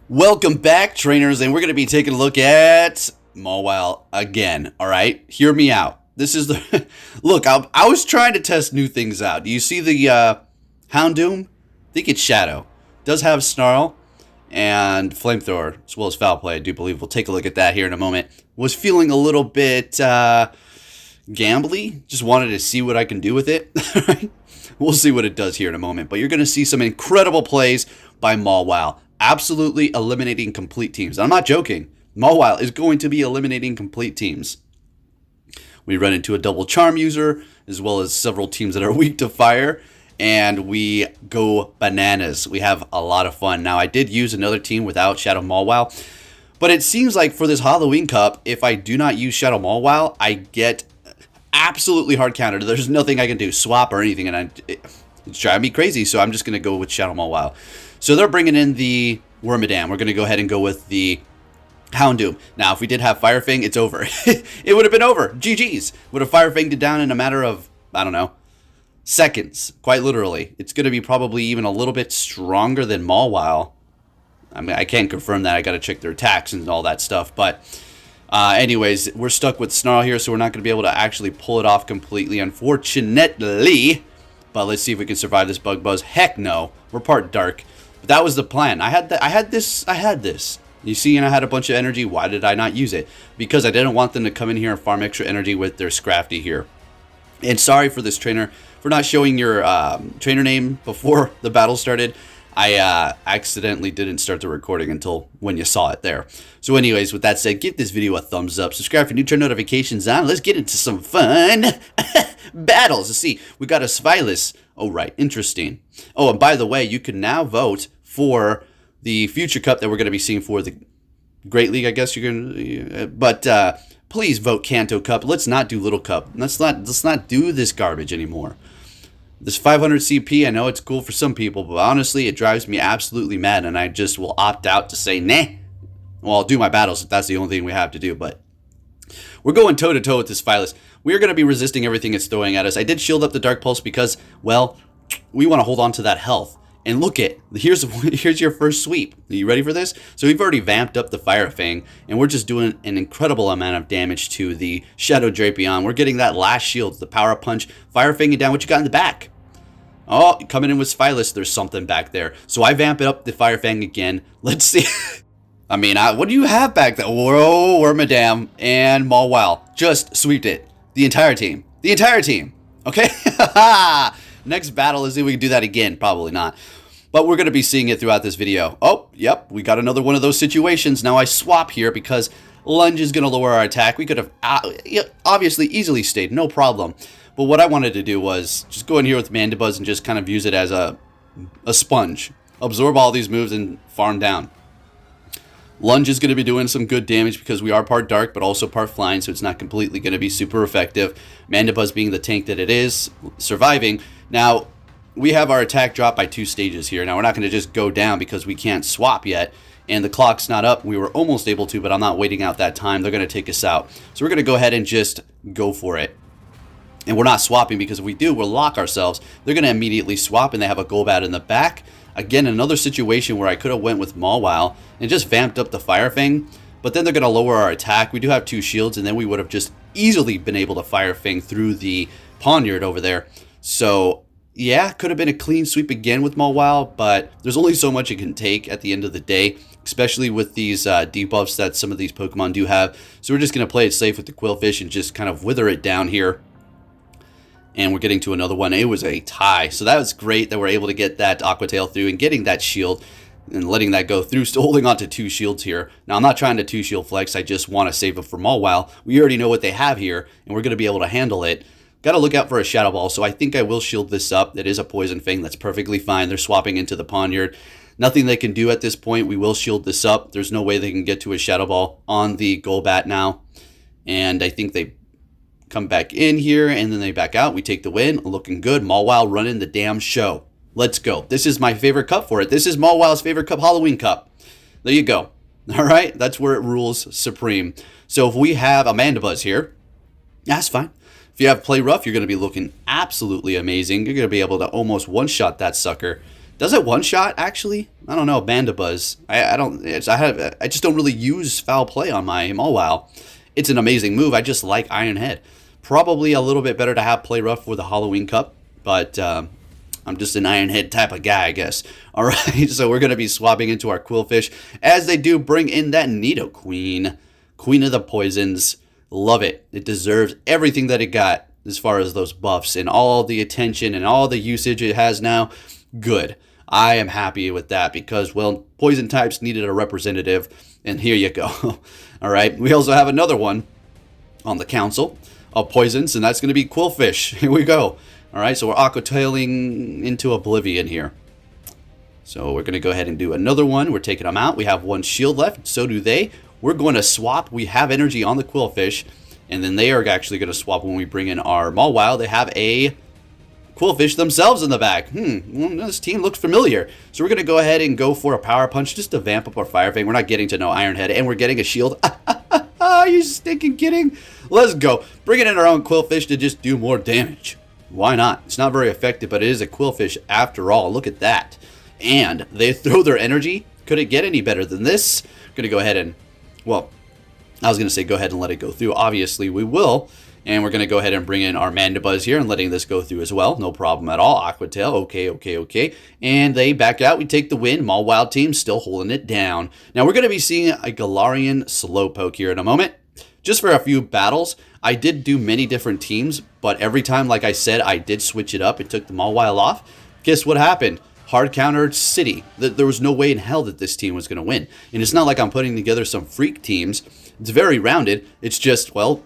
Welcome back, trainers, and we're going to be taking a look at Mawile again. All right, hear me out. This is the look. I was trying to test new things out. Do you see the Houndoom? I think it's Shadow. Does have Snarl and Flamethrower as well as Foul Play. I do believe we'll take a look at that here in a moment. Was feeling a little bit gambly. Just wanted to see what I can do with it. We'll see what it does here in a moment. But you're going to see some incredible plays by Mawile. Absolutely eliminating complete teams. I'm not joking. Mawile is going to be eliminating complete teams. We run into a double charm user, as well as several teams that are weak to fire, and we go bananas. We have a lot of fun. Now, I did use another team without Shadow Mawile, but it seems like for this Halloween Cup, if I do not use Shadow Mawile, I get absolutely hard countered. There's nothing I can do, swap or anything, and it's driving me crazy, so I'm just going to go with Shadow Mawile. So they're bringing in the Wormadam. We're going to go ahead and go with the Houndoom. Now, if we did have Fire Fang, it's over. It would have been over. GG's. Would have Fire Fanged it down in a matter of, I don't know, seconds. Quite literally. It's going to be probably even a little bit stronger than Mawile. I mean, I can't confirm that. I got to check their attacks and all that stuff. But anyways, we're stuck with Snarl here, so we're not going to be able to actually pull it off completely, unfortunately. But let's see if we can survive this Bug Buzz. Heck no. We're part Dark. But that was the plan. I had this. You see, and I had a bunch of energy. Why did I not use it? Because I didn't want them to come in here and farm extra energy with their Scrafty here. And sorry for this trainer for not showing your trainer name before the battle started. I accidentally didn't start the recording until when you saw it there. So anyways, with that said, give this video a thumbs up. Subscribe for new turn notifications on. Let's get into some fun battles. Let's see. We got a Spylus. Oh, right. Interesting. Oh, and by the way, you can now vote for the future cup that we're going to be seeing for the Great League, I guess you're going to... But please vote Kanto Cup. Let's not do Little Cup. Let's not do this garbage anymore. This 500 CP, I know it's cool for some people, but honestly, it drives me absolutely mad, and I just will opt out to say, nah. Well, I'll do my battles if that's the only thing we have to do, but we're going toe-to-toe with this Phyllis. We are going to be resisting everything it's throwing at us. I did shield up the Dark Pulse because, well, we want to hold on to that health. And look at, here's your first sweep. Are you ready for this? So we've already vamped up the Fire Fang, and we're just doing an incredible amount of damage to the Shadow Drapion. We're getting that last shield, the Power Punch, Fire Fanging down. What you got in the back? Oh, coming in with Spylus, there's something back there. So I vamp it up the Fire Fang again. Let's see. I mean, what do you have back there? Whoa, Wormadam and Mawile. Just sweeped it. The entire team. The entire team. Okay? Next battle, let's see if we can do that again. Probably not. But we're going to be seeing it throughout this video. Oh, yep. We got another one of those situations. Now I swap here because Lunge is going to lower our attack. We could have obviously easily stayed. No problem. But what I wanted to do was just go in here with Mandibuzz and just kind of use it as a sponge. Absorb all these moves and farm down. Lunge is going to be doing some good damage because we are part Dark, but also part Flying, so it's not completely going to be super effective. Mandibuzz being the tank that it is, surviving. Now, we have our attack drop by 2 stages here. Now, we're not going to just go down because we can't swap yet, and the clock's not up. We were almost able to, but I'm not waiting out that time. They're going to take us out. So we're going to go ahead and just go for it. And we're not swapping because if we do, we'll lock ourselves. They're going to immediately swap, and they have a Golbat in the back. Again, another situation where I could have went with Mawile and just vamped up the Fire Fang, but then they're going to lower our attack. We do have 2 shields, and then we would have just easily been able to Fire Fang through the Poniard over there. So, yeah, could have been a clean sweep again with Mawile, but there's only so much it can take at the end of the day, especially with these debuffs that some of these Pokemon do have. So we're just going to play it safe with the Quillfish and just kind of wither it down here. And we're getting to another one. It was a tie. So that was great that we're able to get that Aqua Tail through and getting that shield and letting that go through. Still holding on to 2 shields here. Now, I'm not trying to 2 shield flex. I just want to save it for Mawile. We already know what they have here, and we're going to be able to handle it. Got to look out for a Shadow Ball, so I think I will shield this up. It is a Poison Fang. That's perfectly fine. They're swapping into the Poniard. Nothing they can do at this point. We will shield this up. There's no way they can get to a Shadow Ball on the Golbat now. And I think they come back in here, and then they back out. We take the win. Looking good. Mawile running the damn show. Let's go. This is my favorite cup for it. This is Mawile's favorite cup, Halloween Cup. There you go. All right? That's where it rules supreme. So if we have a Mandibuzz here, that's fine. If If you have Play Rough, you're going to be looking absolutely amazing. You're going to be able to almost one-shot that sucker. Does it one shot actually? I don't know. Mandibuzz. I just don't really use foul play on my Mawile. It's an amazing move. I just like Iron Head. Probably a little bit better to have Play Rough for the Halloween Cup, but I'm just an Iron Head type of guy, I guess. All right, so we're going to be swapping into our Quillfish as they do bring in that Nidoqueen, Queen of the Poisons. Love it. It deserves everything that it got as far as those buffs and all the attention and all the usage it has now. Good. I am happy with that because, well, poison types needed a representative, and here you go. All right, we also have another one on the council of poisons, and that's going to be Quillfish. Here we go. All right, so we're aquatailing into oblivion here. So we're going to go ahead and do another one. We're taking them out. We have one shield left. So do they. We're going to swap. We have energy on the Quillfish, and then they are actually going to swap when we bring in our Mawile. They have a Quillfish themselves in the back. Well, this team looks familiar. So we're going to go ahead and go for a Power Punch just to vamp up our Fire Fang. We're not getting to no Iron Head, and we're getting a shield. Are you stinking kidding? Let's go. Bringing in our own Quillfish to just do more damage. Why not? It's not very effective, but it is a Quillfish after all. Look at that. And they throw their energy. Could it get any better than this? I'm going to go ahead and, well, I was going to say go ahead and let it go through. Obviously, we will. And we're going to go ahead and bring in our Mandibuzz here and letting this go through as well. No problem at all. Aquatail, okay. And they back out. We take the win. Mawile team still holding it down. Now, we're going to be seeing a Galarian Slowpoke here in a moment. Just for a few battles. I did do many different teams, but every time, like I said, I did switch it up. It took the Mawile off. Guess what happened? Hard countered City. There was no way in hell that this team was going to win. And it's not like I'm putting together some freak teams. It's very rounded. It's just, well,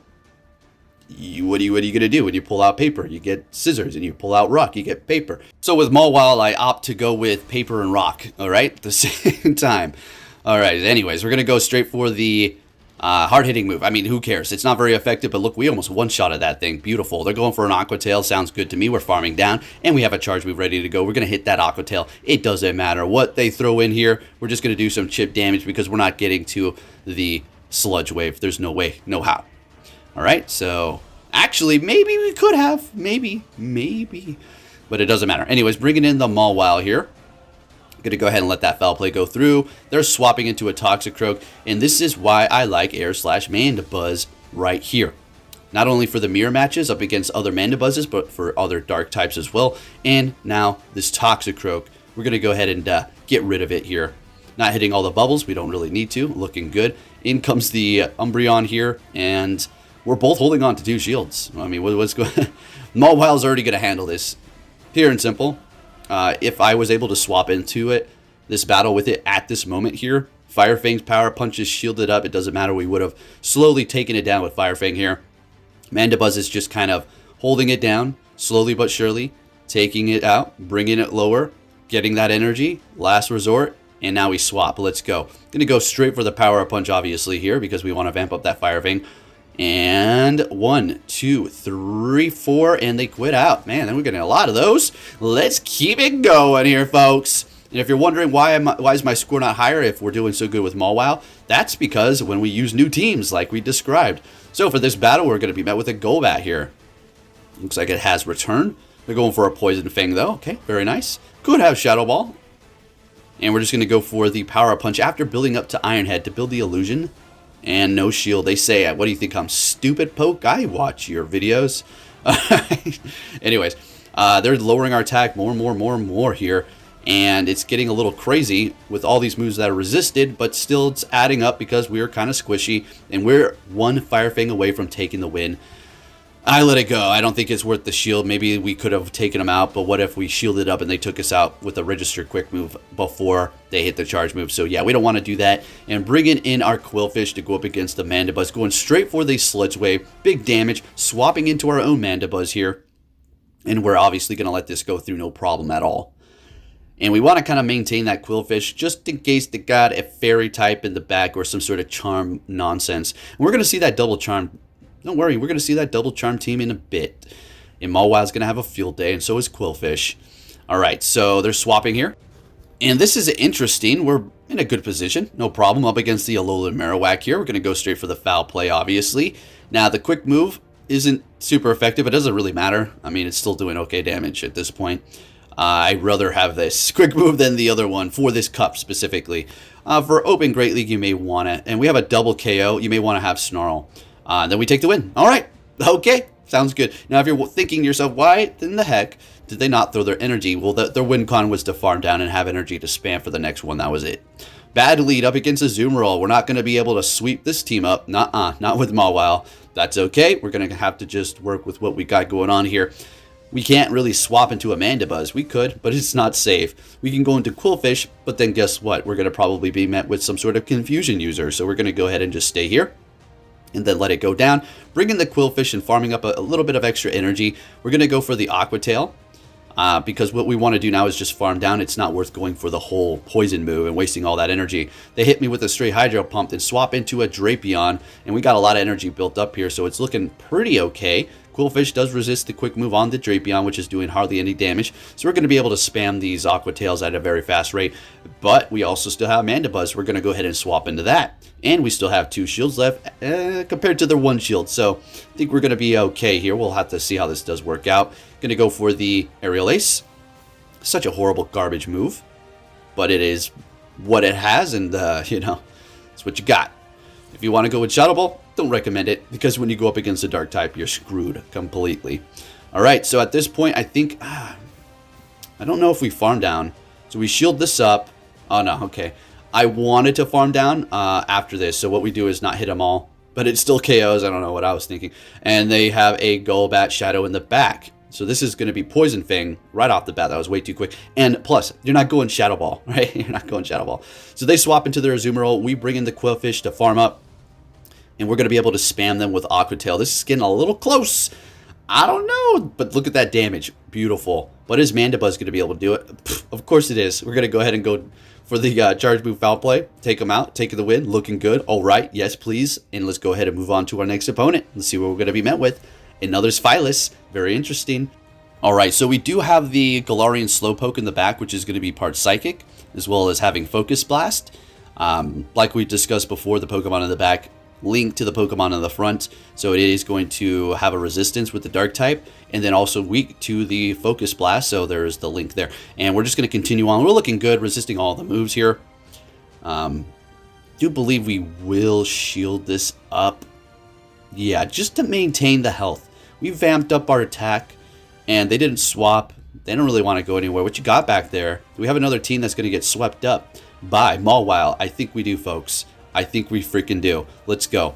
what are you going to do when you pull out paper? You get scissors, and you pull out rock, you get paper. So with Mawile, I opt to go with paper and rock, all right, at the same time. All right, anyways, we're going to go straight for the hard-hitting move. I mean, who cares? It's not very effective, but look, we almost one-shotted that thing. Beautiful. They're going for an Aqua Tail. Sounds good to me. We're farming down, and we have a charge move ready to go. We're going to hit that Aqua Tail. It doesn't matter what they throw in here. We're just going to do some chip damage because we're not getting to the Sludge Wave. There's no way, no how. All right, so actually, maybe we could have. Maybe. But it doesn't matter. Anyways, bringing in the Mawile here. Going to go ahead and let that foul play go through. They're swapping into a Toxicroak, and this is why I like Air/Mandibuzz right here. Not only for the mirror matches up against other Mandibuzzes, but for other dark types as well. And now this Toxicroak, we're going to go ahead and get rid of it here. Not hitting all the bubbles. We don't really need to. Looking good. In comes the Umbreon here, and we're both holding on to 2 shields. I mean, what's going on? Mawile's already going to handle this. Pure and simple. If I was able to swap into this battle with it at this moment here, Fire Fang's Power Punch is shielded up. It doesn't matter. We would have slowly taken it down with Fire Fang here. Mandibuzz is just kind of holding it down, slowly but surely, taking it out, bringing it lower, getting that energy, last resort, and now we swap. Let's go. Going to go straight for the Power Punch, obviously, here, because we want to vamp up that Fire Fang. And 1, 2, 3, 4, and they quit out. Man, then we're getting a lot of those. Let's keep it going here, folks. And if you're wondering why is my score not higher if we're doing so good with Mawile, that's because when we use new teams like we described. So for this battle, we're going to be met with a Golbat here. Looks like it has returned. They're going for a Poison Fang, though. Okay, very nice. Could have Shadow Ball. And we're just going to go for the Power Punch after building up to Iron Head to build the illusion. And no shield. They say, what do you think, I'm stupid, Poke? I watch your videos. Anyways, they're lowering our attack more here. And it's getting a little crazy with all these moves that are resisted, but still it's adding up because we're kind of squishy. And we're 1 Fire Fang away from taking the win. I let it go. I don't think it's worth the shield. Maybe we could have taken them out, but what if we shielded up and they took us out with a registered quick move before they hit the charge move? So yeah, we don't want to do that. And bringing in our Quillfish to go up against the Mandibuzz, going straight for the Sludge Wave. Big damage, swapping into our own Mandibuzz here. And we're obviously going to let this go through no problem at all. And we want to kind of maintain that Quillfish just in case they got a Fairy type in the back or some sort of charm nonsense. And we're going to see that double charm. Don't worry, we're going to see that double charm team in a bit. And Mawile's going to have a field day, and so is Quillfish. All right, so they're swapping here. And this is interesting. We're in a good position. No problem up against the Alolan Marowak here. We're going to go straight for the foul play, obviously. Now, the quick move isn't super effective. It doesn't really matter. I mean, it's still doing okay damage at this point. I'd rather have this quick move than the other one for this cup specifically. For Open Great League, you may want it. And we have a double KO. You may want to have Snarl. Then we take the win. All right. Okay. Sounds good. Now, if you're thinking to yourself, why in the heck did they not throw their energy? Well, their win con was to farm down and have energy to spam for the next one. That was it. Bad lead up against a Azumarill. We're not going to be able to sweep this team up. Not with Mawile. That's okay. We're going to have to just work with what we got going on here. We can't really swap into a Mandibuzz. We could, but it's not safe. We can go into Quillfish, but then guess what? We're going to probably be met with some sort of confusion user. So we're going to go ahead and just stay here and then let it go down. Bring in the Quillfish and farming up a little bit of extra energy. We're going to go for the Aqua Tail. Because what we want to do now is just farm down. It's not worth going for the whole poison move and wasting all that energy. They hit me with a straight Hydro Pump, then swap into a Drapion, and we got a lot of energy built up here, so it's looking pretty okay. Quillfish does resist the quick move on the Drapion, which is doing hardly any damage, so we're going to be able to spam these Aqua Tails at a very fast rate, but we also still have Mandibuzz. We're going to go ahead and swap into that, and we still have 2 shields left compared to their 1 shield, so I think we're going to be okay here. We'll have to see how this does work out. Going to go for the Aerial Ace. Such a horrible garbage move, but it is what it has, and you know, it's what you got. If you want to go with Shadow Ball, don't recommend it, because when you go up against a Dark type, you're screwed completely. Alright, so at this point, I think, I don't know if we farm down. So we shield this up. Oh no, okay. I wanted to farm down after this, so what we do is not hit them all, but it still KOs. I don't know what I was thinking. And they have a Golbat Shadow in the back. So this is going to be Poison Fang right off the bat. That was way too quick. And plus, you're not going Shadow Ball, right? You're not going Shadow Ball. So they swap into their Azumarill. We bring in the Quillfish to farm up. And we're going to be able to spam them with Aqua Tail. This is getting a little close. I don't know. But look at that damage. Beautiful. But is Mandibuzz going to be able to do it? Pfft, of course it is. We're going to go ahead and go for the Charge Move Foul Play. Take them out. Take the win. Looking good. All right. Yes, please. And let's go ahead and move on to our next opponent. Let's see what we're going to be met with. Another Spylus. Very interesting. All right. So we do have the Galarian Slowpoke in the back, which is going to be part Psychic, as well as having Focus Blast. Like we discussed before, the Pokemon in the back link to the Pokemon in the front, so it is going to have a resistance with the Dark type, and then also weak to the Focus Blast, so there's the link there. And we're just going to continue on. We're looking good, resisting all the moves here. Do believe we will shield this up. Yeah, just to maintain the health. We vamped up our attack, and they didn't swap. They don't really want to go anywhere. What you got back there? Do we have another team that's going to get swept up by Mawile? I think we do, folks. I think we freaking do. Let's go.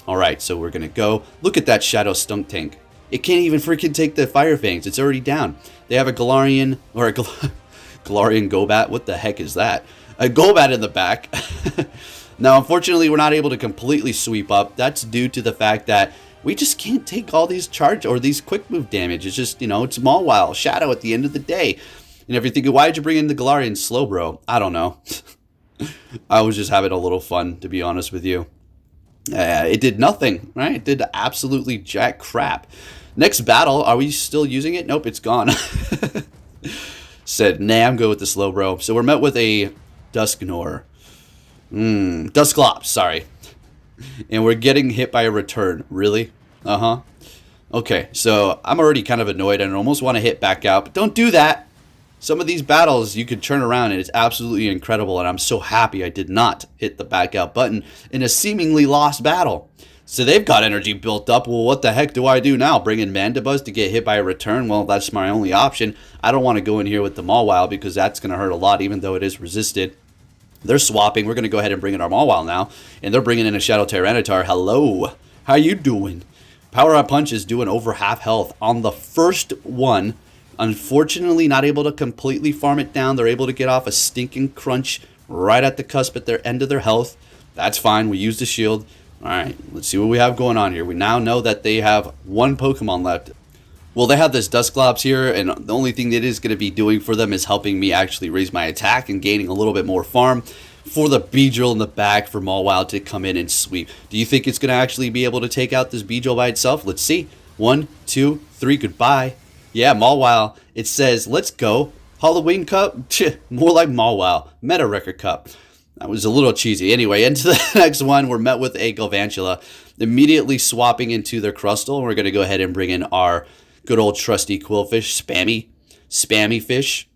Alright, so we're going to go. Look at that Shadow Stunk Tank. It can't even freaking take the Fire Fangs. It's already down. They have a Galarian, or a Galarian Golbat. What the heck is that? A Golbat in the back. Now, unfortunately, we're not able to completely sweep up. That's due to the fact that we just can't take all these charge or these quick move damage. It's just, you know, it's Mawile, Shadow at the end of the day. And if you're thinking, why did you bring in the Galarian Slowbro? I don't know. I was just having a little fun, to be honest with you. It did nothing, right? It did absolutely jack crap. Next battle, are we still using it? Nope, it's gone. Said, nah, I'm good with the Slowbro. So we're met with a Dusknoir. Dusclops, sorry. And we're getting hit by a return. Really? Uh-huh. Okay, so I'm already kind of annoyed and almost want to hit back out, but don't do that. Some of these battles you could turn around and it's absolutely incredible, and I'm so happy I did not hit the back out button in a seemingly lost battle. So they've got energy built up. Well, what the heck do I do now? Bring in Mandibuzz to get hit by a return? Well, that's my only option. I don't want to go in here with the Mawile because that's going to hurt a lot, even though it is resisted. They're swapping. We're going to go ahead and bring in our Mawile now, and they're bringing in a Shadow Tyranitar. Hello. How you doing? Power Up Punch is doing over half health on the first one. Unfortunately, not able to completely farm it down. They're able to get off a stinking crunch right at the cusp at their end of their health. That's fine. We used a shield. All right, let's see what we have going on here. We now know that they have one Pokemon left. Well, they have this Dusclops here, and the only thing that it is going to be doing for them is helping me actually raise my attack and gaining a little bit more farm for the Beedrill in the back for Mawile to come in and sweep. Do you think it's going to actually be able to take out this Beedrill by itself? Let's see. 1, 2, 3, goodbye. Yeah, Mawile. It says, let's go. Halloween Cup? More like Mawile. Meta Record Cup. That was a little cheesy. Anyway, into the next one, we're met with a Galvantula. Immediately swapping into their Crustle. We're going to go ahead and bring in our good old trusty Quillfish, Spammy. spammy fish.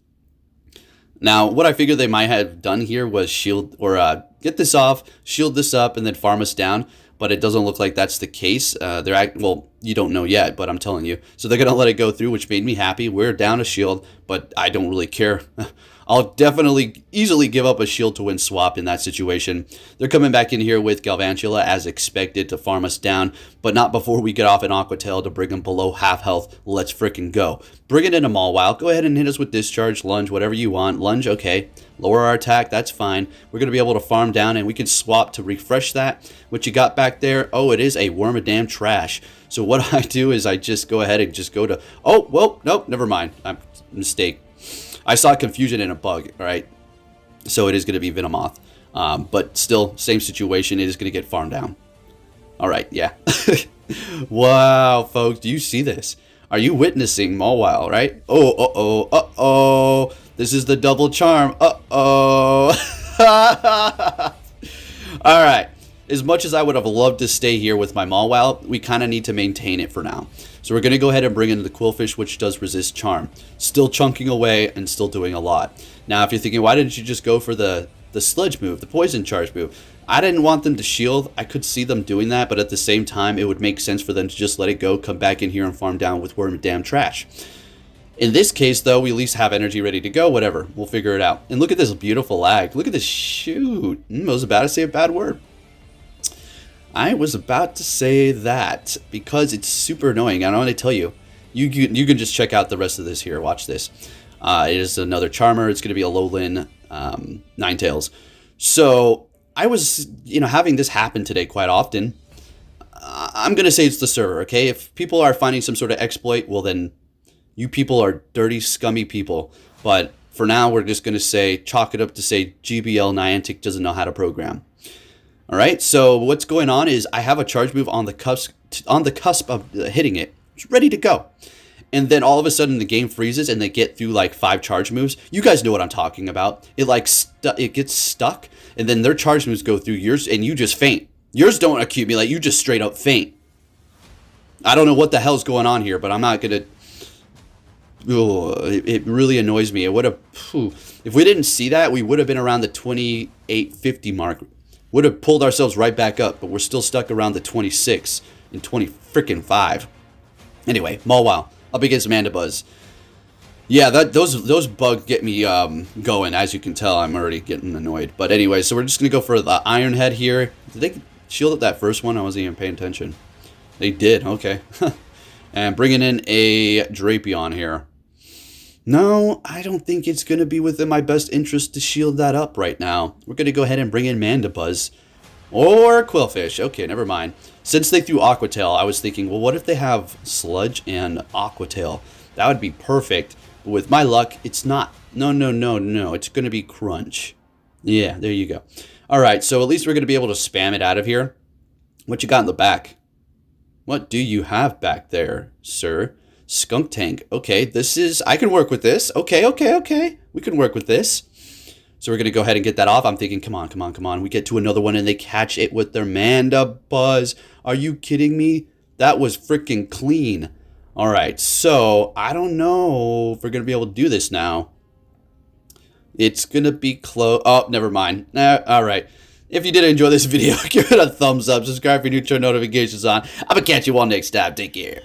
Now, what I figured they might have done here was shield or get this off, shield this up, and then farm us down. But it doesn't look like that's the case. Well, you don't know yet, but I'm telling you. So they're going to let it go through, which made me happy. We're down a shield, but I don't really care. I'll definitely easily give up a shield to win swap in that situation. They're coming back in here with Galvantula as expected to farm us down, but not before we get off an Aqua Tail to bring them below half health. Let's frickin' go. Bring it in a Mawile. Go ahead and hit us with Discharge, Lunge, whatever you want. Lunge, okay. Lower our attack, that's fine. We're going to be able to farm down, and we can swap to refresh that. What you got back there? Oh, it is a Wormadam Trash. So what I do is I just go ahead and just go to... Oh, well, nope, never mind. Mistake. I saw confusion in a bug, all right? So it is going to be Venomoth. But still, same situation. It is going to get farmed down. All right, yeah. Wow, folks, do you see this? Are you witnessing Mawile, right? Oh, uh-oh, uh-oh. This is the double charm. Uh-oh. All right. As much as I would have loved to stay here with my Mawile, we kind of need to maintain it for now. So we're going to go ahead and bring in the Quillfish, which does resist charm. Still chunking away and still doing a lot. Now, if you're thinking, why didn't you just go for the Sludge move, the Poison Charge move? I didn't want them to shield. I could see them doing that, but at the same time, it would make sense for them to just let it go, come back in here and farm down with Wormadam Trash. In this case, though, we at least have energy ready to go. Whatever. We'll figure it out. And look at this beautiful lag. Look at this shoot. I was about to say a bad word. I was about to say that because it's super annoying. I don't want to tell you. You can just check out the rest of this here. Watch this. It is another Charmer. It's going to be a Lowland Ninetales. So I was, having this happen today quite often. I'm going to say it's the server, okay? If people are finding some sort of exploit, well then you people are dirty, scummy people. But for now, we're just going to say, chalk it up to say GBL Niantic doesn't know how to program. All right, so what's going on is I have a charge move on the cusp of hitting it. It's ready to go. And then all of a sudden the game freezes and they get through like 5 charge moves. You guys know what I'm talking about. It gets stuck and then their charge moves go through yours and you just faint. Yours don't accumulate, you just straight up faint. I don't know what the hell's going on here, but I'm not going to... It really annoys me. It would have... If we didn't see that, we would have been around the 2850 mark. Would have pulled ourselves right back up, but we're still stuck around the 26 and 20-5. Anyway, Mawile up against Mandibuzz. Yeah, those bugs get me going. As you can tell, I'm already getting annoyed. But anyway, so we're just gonna go for the Iron Head here. Did they shield up that first one? I wasn't even paying attention. They did. Okay. And bringing in a Drapion here. No, I don't think it's going to be within my best interest to shield that up right now. We're going to go ahead and bring in Mandibuzz. Or Quillfish. Okay, never mind. Since they threw Aqua Tail, I was thinking, well, what if they have Sludge and Aqua Tail? That would be perfect. But with my luck, it's not. No. It's going to be Crunch. Yeah, there you go. All right, so at least we're going to be able to spam it out of here. What you got in the back? What do you have back there, sir? Skunk Tank. Okay, I can work with this. Okay. We can work with this. So we're going to go ahead and get that off. I'm thinking, come on. We get to another one and they catch it with their Mandibuzz. Are you kidding me? That was freaking clean. All right, so I don't know if we're going to be able to do this now. It's going to be close. Oh, never mind. All right. If you did enjoy this video, give it a thumbs up. Subscribe for new turn notifications on. I'm going to catch you all next time. Take care.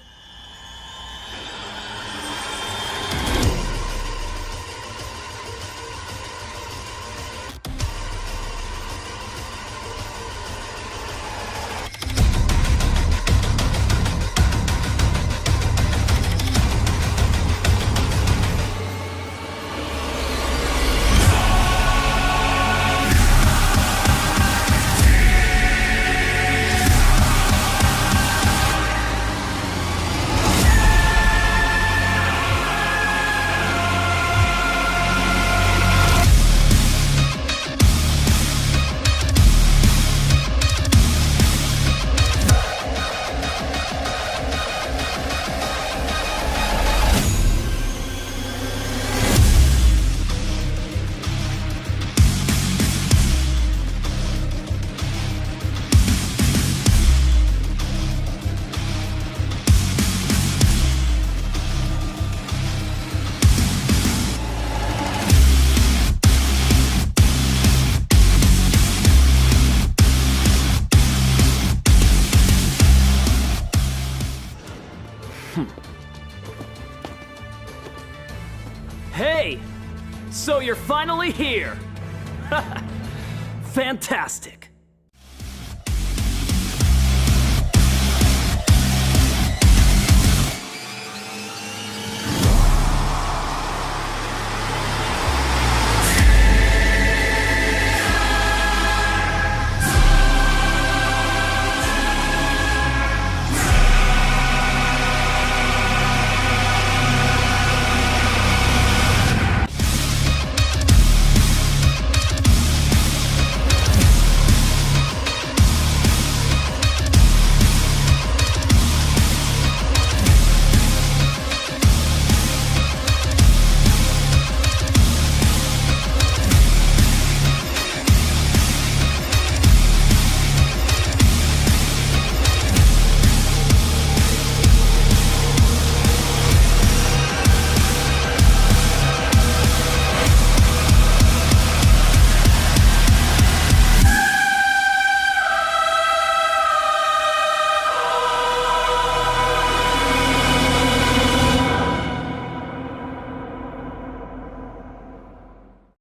So you're finally here! Fantastic!